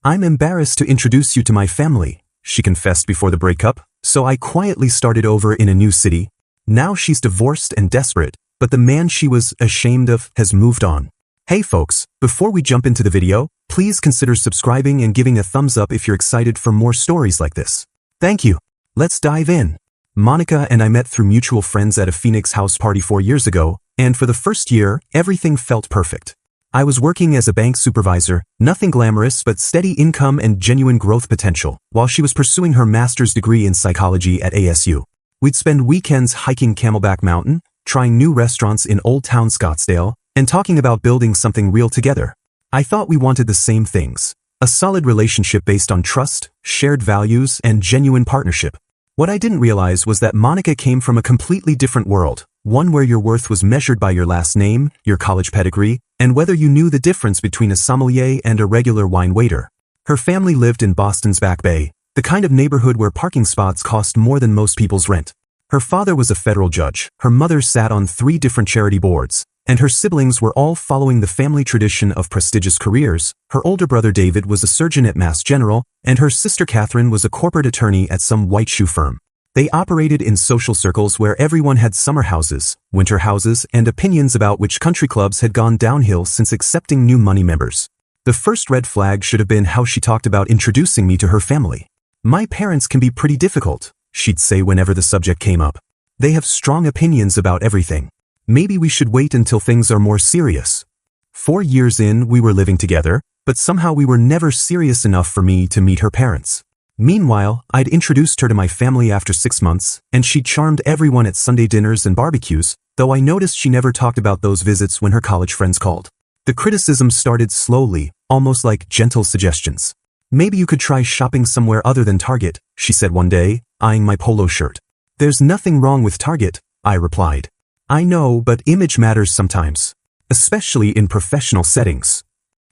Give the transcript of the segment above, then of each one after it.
"I'm embarrassed to introduce you to my family," she confessed before the breakup, "so I quietly started over in a new city. Now she's divorced and desperate, but the man she was ashamed of has moved on." Hey folks, before we jump into the video, please consider subscribing and giving a thumbs up if you're excited for more stories like this. Thank you. Let's dive in. Monica and I met through mutual friends at a Phoenix house party 4 years ago, and for the first year, everything felt perfect. I was working as a bank supervisor, nothing glamorous but steady income and genuine growth potential, while she was pursuing her master's degree in psychology at ASU. We'd spend weekends hiking Camelback Mountain, trying new restaurants in Old Town Scottsdale, and talking about building something real together. I thought we wanted the same things: a solid relationship based on trust, shared values, and genuine partnership. What I didn't realize was that Monica came from a completely different world, one where your worth was measured by your last name, your college pedigree, and whether you knew the difference between a sommelier and a regular wine waiter. Her family lived in Boston's Back Bay, the kind of neighborhood where parking spots cost more than most people's rent. Her father was a federal judge, her mother sat on 3 different charity boards, and her siblings were all following the family tradition of prestigious careers. Her older brother David was a surgeon at Mass General, and her sister Catherine was a corporate attorney at some white shoe firm. They operated in social circles where everyone had summer houses, winter houses, and opinions about which country clubs had gone downhill since accepting new money members. The first red flag should have been how she talked about introducing me to her family. "My parents can be pretty difficult," she'd say whenever the subject came up. "They have strong opinions about everything. Maybe we should wait until things are more serious." 4 years in, we were living together, but somehow we were never serious enough for me to meet her parents. Meanwhile, I'd introduced her to my family after 6 months, and she charmed everyone at Sunday dinners and barbecues, though I noticed she never talked about those visits when her college friends called. The criticism started slowly, almost like gentle suggestions. "Maybe you could try shopping somewhere other than Target," she said one day, eyeing my polo shirt. "There's nothing wrong with Target," I replied. "I know, but image matters sometimes, especially in professional settings."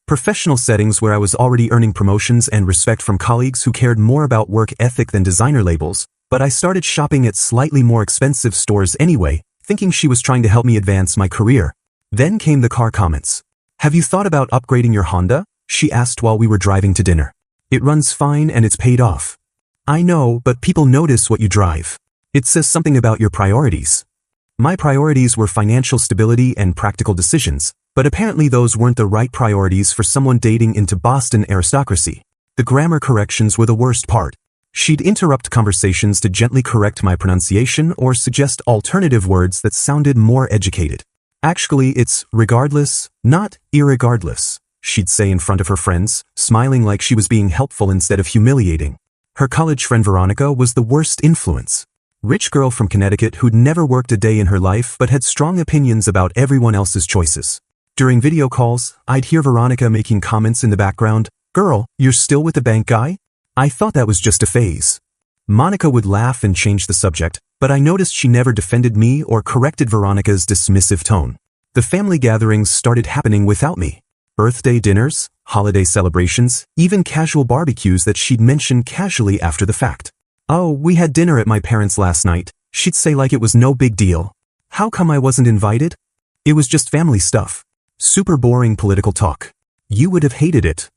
Professional settings where I was already earning promotions and respect from colleagues who cared more about work ethic than designer labels, but I started shopping at slightly more expensive stores anyway, thinking she was trying to help me advance my career. Then came the car comments. "Have you thought about upgrading your Honda?" she asked while we were driving to dinner. "It runs fine and it's paid off." "I know, but people notice what you drive. It says something about your priorities." My priorities were financial stability and practical decisions, but apparently those weren't the right priorities for someone dating into Boston aristocracy. The grammar corrections were the worst part. She'd interrupt conversations to gently correct my pronunciation or suggest alternative words that sounded more educated. "Actually, it's regardless, not irregardless," she'd say in front of her friends, smiling like she was being helpful instead of humiliating. Her college friend Veronica was the worst influence. Rich girl from Connecticut who'd never worked a day in her life but had strong opinions about everyone else's choices. During video calls, I'd hear Veronica making comments in the background, "Girl, you're still with the bank guy?" I thought that was just a phase. Monica would laugh and change the subject, but I noticed she never defended me or corrected Veronica's dismissive tone. The family gatherings started happening without me. Birthday dinners, holiday celebrations, even casual barbecues that she'd mention casually after the fact. "Oh, we had dinner at my parents' last night," she'd say like it was no big deal. How come I wasn't invited? It was just family stuff. Super boring political talk. You would have hated it.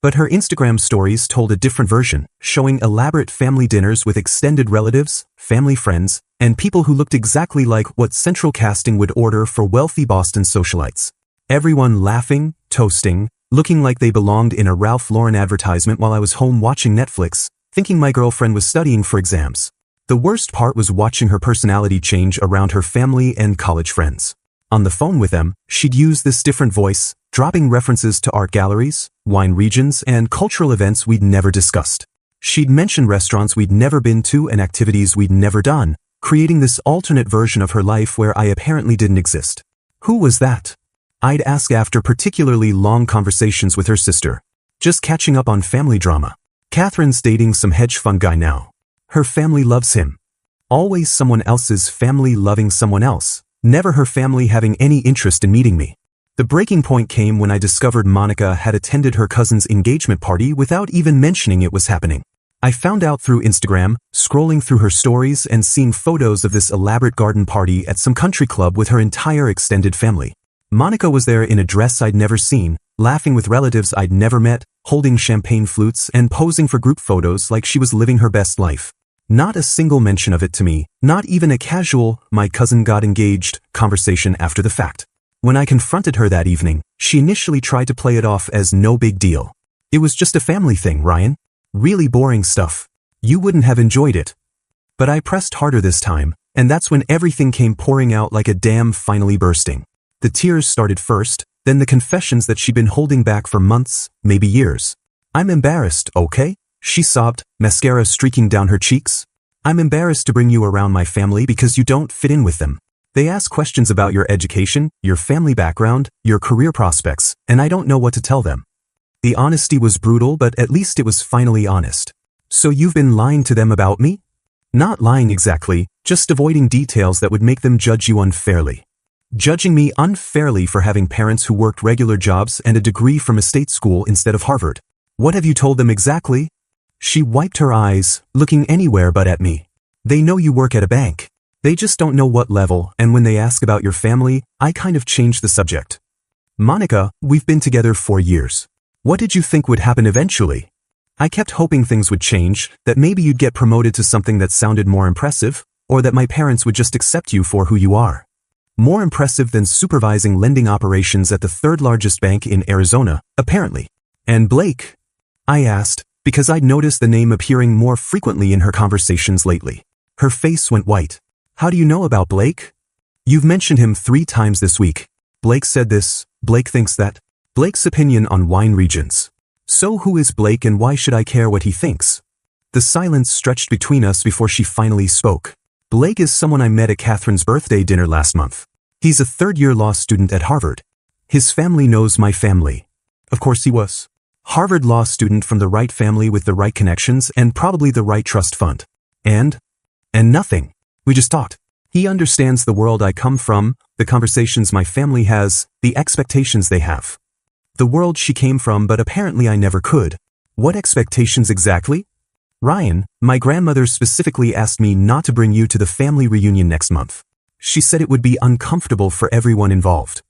But her Instagram stories told a different version, showing elaborate family dinners with extended relatives, family friends, and people who looked exactly like what central casting would order for wealthy Boston socialites. Everyone laughing, toasting, looking like they belonged in a Ralph Lauren advertisement while I was home watching Netflix, thinking my girlfriend was studying for exams. The worst part was watching her personality change around her family and college friends. On the phone with them, she'd use this different voice, dropping references to art galleries, wine regions, and cultural events we'd never discussed. She'd mention restaurants we'd never been to and activities we'd never done, creating this alternate version of her life where I apparently didn't exist. Who was that? I'd ask after particularly long conversations with her sister. Just catching up on family drama. Catherine's dating some hedge fund guy now. Her family loves him. Always someone else's family loving someone else, never her family having any interest in meeting me. The breaking point came when I discovered Monica had attended her cousin's engagement party without even mentioning it was happening. I found out through Instagram, scrolling through her stories and seeing photos of this elaborate garden party at some country club with her entire extended family. Monica was there in a dress I'd never seen, laughing with relatives I'd never met, holding champagne flutes and posing for group photos like she was living her best life. Not a single mention of it to me, not even a casual, "my cousin got engaged," conversation after the fact. When I confronted her that evening, she initially tried to play it off as no big deal. "It was just a family thing, Ryan. Really boring stuff. You wouldn't have enjoyed it." But I pressed harder this time, and that's when everything came pouring out like a dam finally bursting. The tears started first, then the confessions that she'd been holding back for months, maybe years. "I'm embarrassed, okay?" she sobbed, mascara streaking down her cheeks. "I'm embarrassed to bring you around my family because you don't fit in with them. They ask questions about your education, your family background, your career prospects, and I don't know what to tell them." The honesty was brutal, but at least it was finally honest. "So you've been lying to them about me?" "Not lying exactly, just avoiding details that would make them judge you unfairly." "Judging me unfairly for having parents who worked regular jobs and a degree from a state school instead of Harvard. What have you told them exactly?" She wiped her eyes, looking anywhere but at me. "They know you work at a bank. They just don't know what level, and when they ask about your family, I kind of changed the subject. Monica, we've been together 4 years. What did you think would happen eventually? I kept hoping things would change, that maybe you'd get promoted to something that sounded more impressive, or that my parents would just accept you for who you are. More impressive than supervising lending operations at the third largest bank in Arizona, apparently." "And Blake?" I asked, because I'd noticed the name appearing more frequently in her conversations lately. Her face went white. "How do you know about Blake?" "You've mentioned him 3 times this week. Blake said this, Blake thinks that. Blake's opinion on wine regions. So who is Blake and why should I care what he thinks?" The silence stretched between us before she finally spoke. "Blake is someone I met at Catherine's birthday dinner last month. He's a third-year law student at Harvard. His family knows my family." Of course he was. Harvard law student from the right family with the right connections and probably the right trust fund. And nothing. We just talked. He understands the world I come from, the conversations my family has, the expectations they have. The world she came from, but apparently I never could. What expectations exactly? "Ryan, my grandmother specifically asked me not to bring you to the family reunion next month. She said it would be uncomfortable for everyone involved."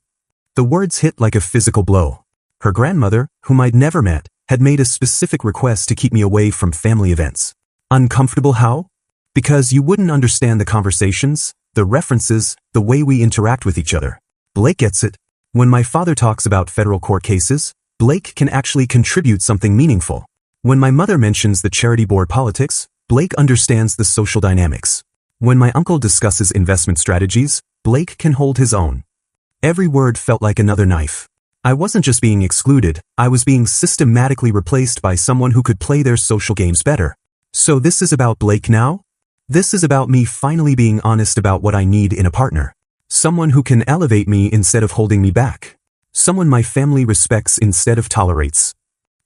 The words hit like a physical blow. Her grandmother, whom I'd never met, had made a specific request to keep me away from family events. Uncomfortable how? Because you wouldn't understand the conversations, the references, the way we interact with each other. Blake gets it. When my father talks about federal court cases, Blake can actually contribute something meaningful. When my mother mentions the charity board politics, Blake understands the social dynamics. When my uncle discusses investment strategies, Blake can hold his own. Every word felt like another knife. I wasn't just being excluded, I was being systematically replaced by someone who could play their social games better. So this is about Blake now? This is about me finally being honest about what I need in a partner. Someone who can elevate me instead of holding me back. Someone my family respects instead of tolerates.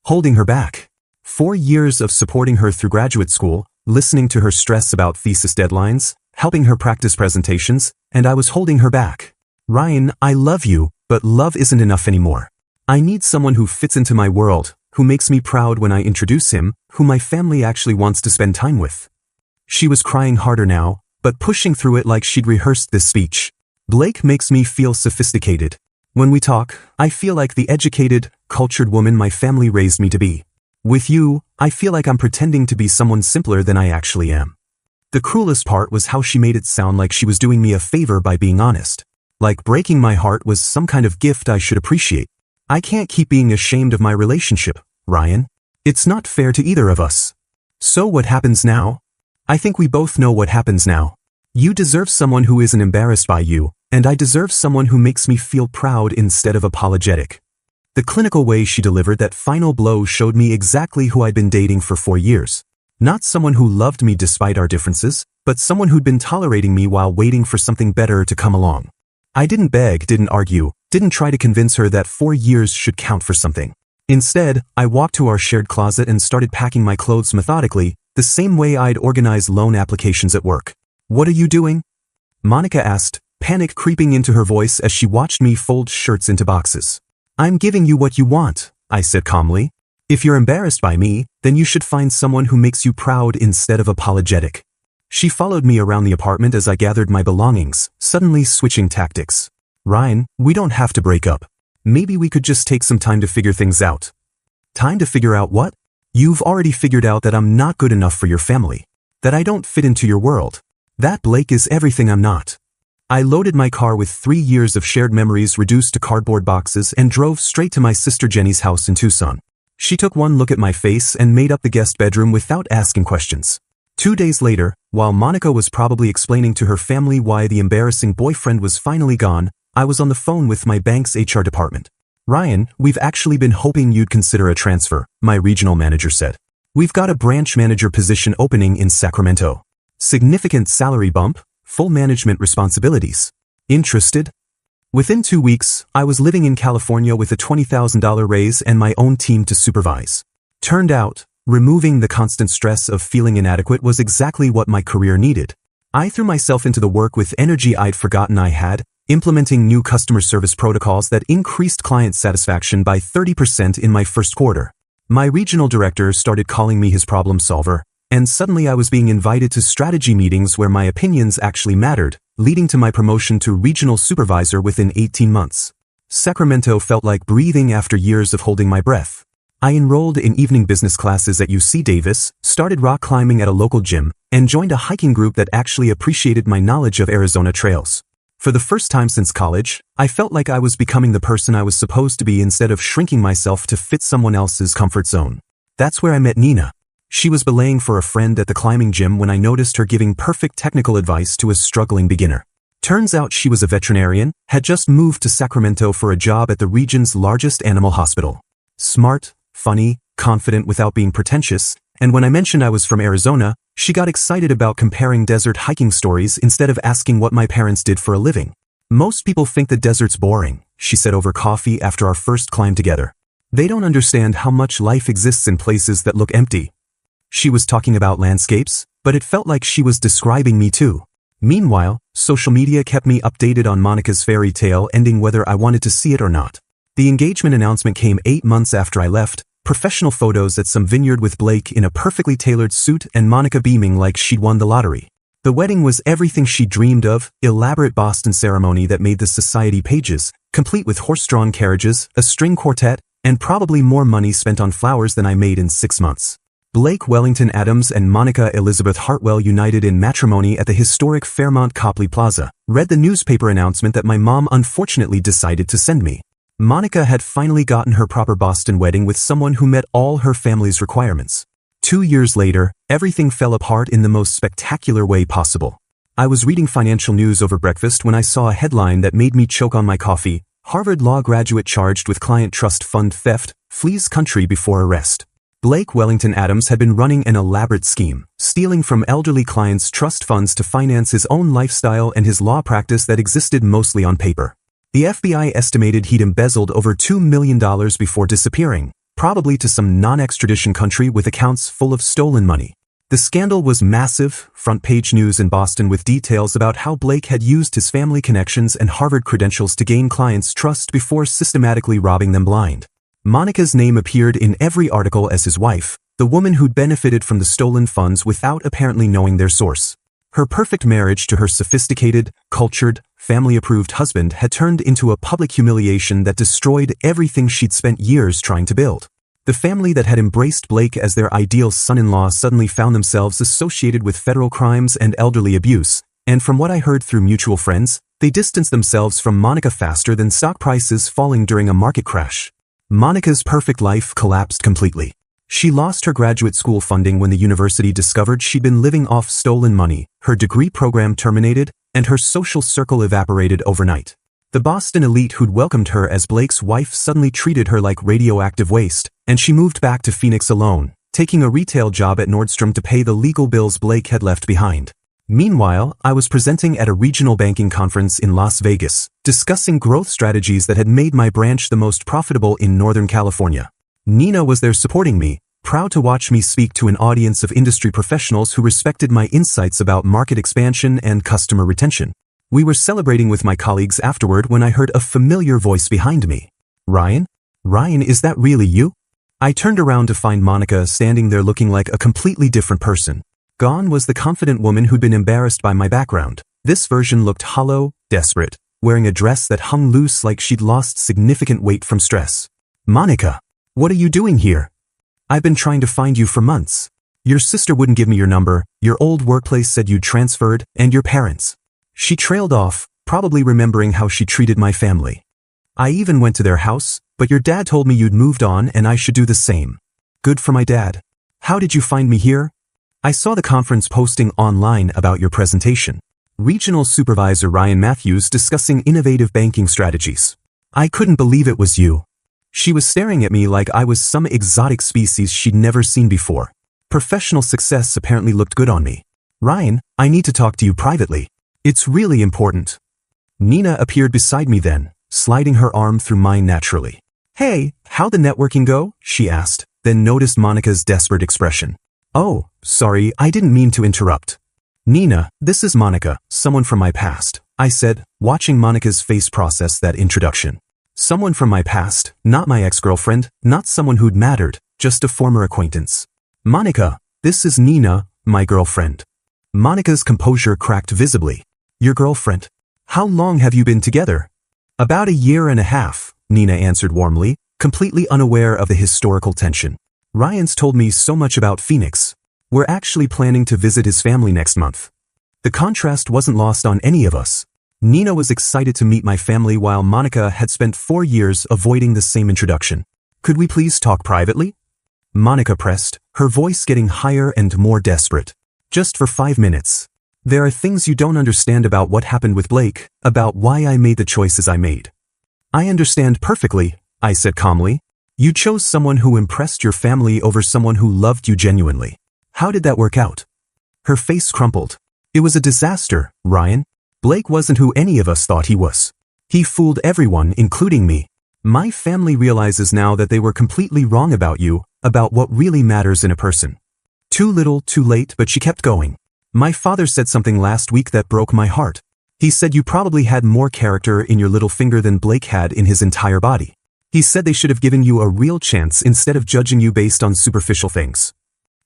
Holding her back. 4 years of supporting her through graduate school, listening to her stress about thesis deadlines, helping her practice presentations, and I was holding her back. "Ryan, I love you, but love isn't enough anymore. I need someone who fits into my world, who makes me proud when I introduce him, who my family actually wants to spend time with." She was crying harder now, but pushing through it like she'd rehearsed this speech. "Blake makes me feel sophisticated. When we talk, I feel like the educated, cultured woman my family raised me to be. With you, I feel like I'm pretending to be someone simpler than I actually am." The cruelest part was how she made it sound like she was doing me a favor by being honest. Like breaking my heart was some kind of gift I should appreciate. I can't keep being ashamed of my relationship, Ryan. It's not fair to either of us. So what happens now? I think we both know what happens now. You deserve someone who isn't embarrassed by you, and I deserve someone who makes me feel proud instead of apologetic. The clinical way she delivered that final blow showed me exactly who I'd been dating for 4 years. Not someone who loved me despite our differences, but someone who'd been tolerating me while waiting for something better to come along. I didn't beg, didn't argue, didn't try to convince her that 4 years should count for something. Instead, I walked to our shared closet and started packing my clothes methodically, the same way I'd organize loan applications at work. "What are you doing?" Monica asked, panic creeping into her voice as she watched me fold shirts into boxes. "I'm giving you what you want," I said calmly. "If you're embarrassed by me, then you should find someone who makes you proud instead of apologetic." She followed me around the apartment as I gathered my belongings, suddenly switching tactics. "Ryan, we don't have to break up. Maybe we could just take some time to figure things out. Time to figure out what? You've already figured out that I'm not good enough for your family. That I don't fit into your world. That Blake is everything I'm not. I loaded my car with 3 years of shared memories reduced to cardboard boxes and drove straight to my sister Jenny's house in Tucson. She took one look at my face and made up the guest bedroom without asking questions. 2 days later, while Monica was probably explaining to her family why the embarrassing boyfriend was finally gone, I was on the phone with my bank's HR department. "Ryan, we've actually been hoping you'd consider a transfer," my regional manager said. "We've got a branch manager position opening in Sacramento. Significant salary bump, full management responsibilities. Interested?" Within 2 weeks, I was living in California with a $20,000 raise and my own team to supervise. Turned out, removing the constant stress of feeling inadequate was exactly what my career needed. I threw myself into the work with energy I'd forgotten I had, implementing new customer service protocols that increased client satisfaction by 30% in my first quarter. My regional director started calling me his problem solver, and suddenly I was being invited to strategy meetings where my opinions actually mattered, leading to my promotion to regional supervisor within 18 months. Sacramento felt like breathing after years of holding my breath. I enrolled in evening business classes at UC Davis, started rock climbing at a local gym, and joined a hiking group that actually appreciated my knowledge of Arizona trails. For the first time since college, I felt like I was becoming the person I was supposed to be instead of shrinking myself to fit someone else's comfort zone. That's where I met Nina. She was belaying for a friend at the climbing gym when I noticed her giving perfect technical advice to a struggling beginner. Turns out she was a veterinarian, had just moved to Sacramento for a job at the region's largest animal hospital. Smart, funny, confident without being pretentious, and when I mentioned I was from Arizona, she got excited about comparing desert hiking stories instead of asking what my parents did for a living. "Most people think the desert's boring," she said over coffee after our first climb together. "They don't understand how much life exists in places that look empty." She was talking about landscapes, but it felt like she was describing me too. Meanwhile, social media kept me updated on Monica's fairy tale ending whether I wanted to see it or not. The engagement announcement came 8 months after I left, professional photos at some vineyard with Blake in a perfectly tailored suit and Monica beaming like she'd won the lottery. The wedding was everything she dreamed of, elaborate Boston ceremony that made the society pages, complete with horse-drawn carriages, a string quartet, and probably more money spent on flowers than I made in 6 months. Blake Wellington Adams and Monica Elizabeth Hartwell united in matrimony at the historic Fairmont Copley Plaza. Read the newspaper announcement that my mom unfortunately decided to send me. Monica had finally gotten her proper Boston wedding with someone who met all her family's requirements. 2 years later, everything fell apart in the most spectacular way possible. I was reading financial news over breakfast when I saw a headline that made me choke on my coffee. Harvard law graduate charged with client trust fund theft, flees country before arrest. Blake Wellington Adams had been running an elaborate scheme, stealing from elderly clients' trust funds to finance his own lifestyle and his law practice that existed mostly on paper. The FBI estimated he'd embezzled over $2 million before disappearing, probably to some non-extradition country with accounts full of stolen money. The scandal was massive, front-page news in Boston with details about how Blake had used his family connections and Harvard credentials to gain clients' trust before systematically robbing them blind. Monica's name appeared in every article as his wife, the woman who'd benefited from the stolen funds without apparently knowing their source. Her perfect marriage to her sophisticated, cultured, family-approved husband had turned into a public humiliation that destroyed everything she'd spent years trying to build. The family that had embraced Blake as their ideal son-in-law suddenly found themselves associated with federal crimes and elderly abuse, and from what I heard through mutual friends, they distanced themselves from Monica faster than stock prices falling during a market crash. Monica's perfect life collapsed completely. She lost her graduate school funding when the university discovered she'd been living off stolen money, her degree program terminated, and her social circle evaporated overnight. The Boston elite who'd welcomed her as Blake's wife suddenly treated her like radioactive waste, and she moved back to Phoenix alone, taking a retail job at Nordstrom to pay the legal bills Blake had left behind. Meanwhile, I was presenting at a regional banking conference in Las Vegas, discussing growth strategies that had made my branch the most profitable in Northern California. Nina was there supporting me, proud to watch me speak to an audience of industry professionals who respected my insights about market expansion and customer retention. We were celebrating with my colleagues afterward when I heard a familiar voice behind me. "Ryan? Ryan, is that really you?" I turned around to find Monica standing there looking like a completely different person. Gone was the confident woman who'd been embarrassed by my background. This version looked hollow, desperate, wearing a dress that hung loose like she'd lost significant weight from stress. "Monica, what are you doing here? I've been trying to find you for months. Your sister wouldn't give me your number, your old workplace said you'd transferred, and your parents." She trailed off, probably remembering how she treated my family. "I even went to their house, but your dad told me you'd moved on and I should do the same." "Good for my dad. How did you find me here?" "I saw the conference posting online about your presentation. Regional Supervisor Ryan Matthews discussing innovative banking strategies. I couldn't believe it was you." She was staring at me like I was some exotic species she'd never seen before. Professional success apparently looked good on me. "Ryan, I need to talk to you privately. It's really important." Nina appeared beside me then, sliding her arm through mine naturally. "Hey, how'd the networking go?" she asked, then noticed Monica's desperate expression. "Oh, sorry, I didn't mean to interrupt." "Nina, this is Monica, someone from my past," I said, watching Monica's face process that introduction. Someone from my past, not my ex-girlfriend, not someone who'd mattered, just a former acquaintance. "Monica, this is Nina, my girlfriend." Monica's composure cracked visibly. "Your girlfriend? How long have you been together?" "About 1.5 years," Nina answered warmly, completely unaware of the historical tension. "Ryan's told me so much about Phoenix. We're actually planning to visit his family next month." The contrast wasn't lost on any of us. Nina was excited to meet my family while Monica had spent 4 years avoiding the same introduction. "Could we please talk privately?" Monica pressed, her voice getting higher and more desperate. "Just for 5 minutes. There are things you don't understand about what happened with Blake, about why I made the choices I made." "I understand perfectly," I said calmly. "You chose someone who impressed your family over someone who loved you genuinely. How did that work out?" Her face crumpled. "It was a disaster, Ryan. Blake wasn't who any of us thought he was. He fooled everyone, including me. My family realizes now that they were completely wrong about you, about what really matters in a person." Too little, too late, but she kept going. "My father said something last week that broke my heart. He said you probably had more character in your little finger than Blake had in his entire body. He said they should have given you a real chance instead of judging you based on superficial things."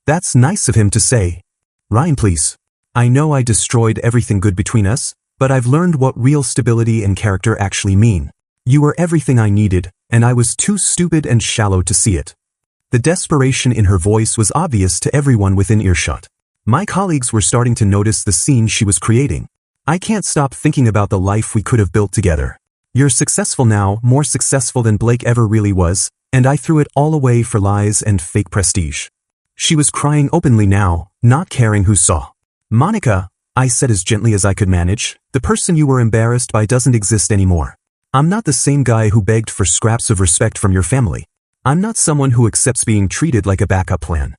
"That's nice of him to say. Ryan, please. I know I destroyed everything good between us, but I've learned what real stability and character actually mean. You were everything I needed, and I was too stupid and shallow to see it." The desperation in her voice was obvious to everyone within earshot. My colleagues were starting to notice the scene she was creating. "I can't stop thinking about the life we could have built together. You're successful now, more successful than Blake ever really was, and I threw it all away for lies and fake prestige." She was crying openly now, not caring who saw. "Monica," I said as gently as I could manage, "the person you were embarrassed by doesn't exist anymore. I'm not the same guy who begged for scraps of respect from your family. I'm not someone who accepts being treated like a backup plan.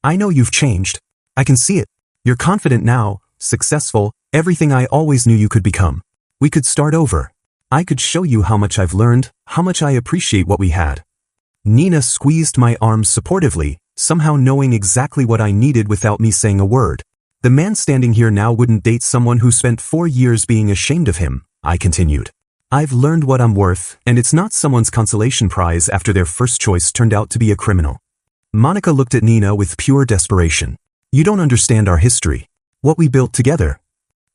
I know you've changed. I can see it. You're confident now, successful, everything I always knew you could become. We could start over. I could show you how much I've learned, how much I appreciate what we had." Nina squeezed my arms supportively, somehow knowing exactly what I needed without me saying a word. "The man standing here now wouldn't date someone who spent 4 years being ashamed of him," I continued. "I've learned what I'm worth, and it's not someone's consolation prize after their first choice turned out to be a criminal." Monica looked at Nina with pure desperation. "You don't understand our history. What we built together."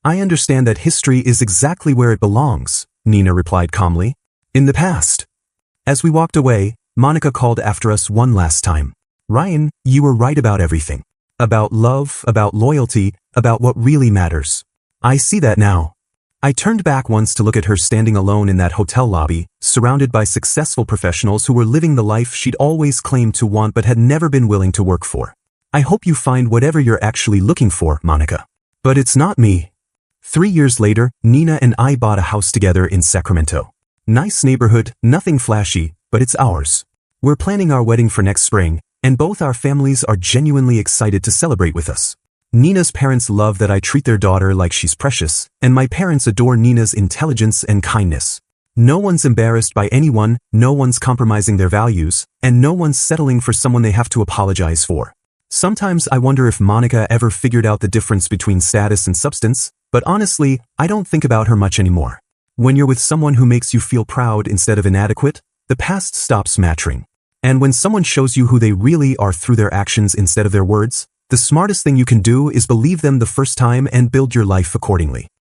"I understand that history is exactly where it belongs," Nina replied calmly. "In the past." As we walked away, Monica called after us one last time. "Ryan, you were right about everything. About love, about loyalty, about what really matters. I see that now." I turned back once to look at her standing alone in that hotel lobby, surrounded by successful professionals who were living the life she'd always claimed to want but had never been willing to work for. "I hope you find whatever you're actually looking for, Monica. But it's not me." 3 years later, Nina and I bought a house together in Sacramento. Nice neighborhood, nothing flashy, but it's ours. We're planning our wedding for next spring, and both our families are genuinely excited to celebrate with us. Nina's parents love that I treat their daughter like she's precious, and my parents adore Nina's intelligence and kindness. No one's embarrassed by anyone, no one's compromising their values, and no one's settling for someone they have to apologize for. Sometimes I wonder if Monica ever figured out the difference between status and substance, but honestly, I don't think about her much anymore. When you're with someone who makes you feel proud instead of inadequate, the past stops mattering. And when someone shows you who they really are through their actions instead of their words, the smartest thing you can do is believe them the first time and build your life accordingly.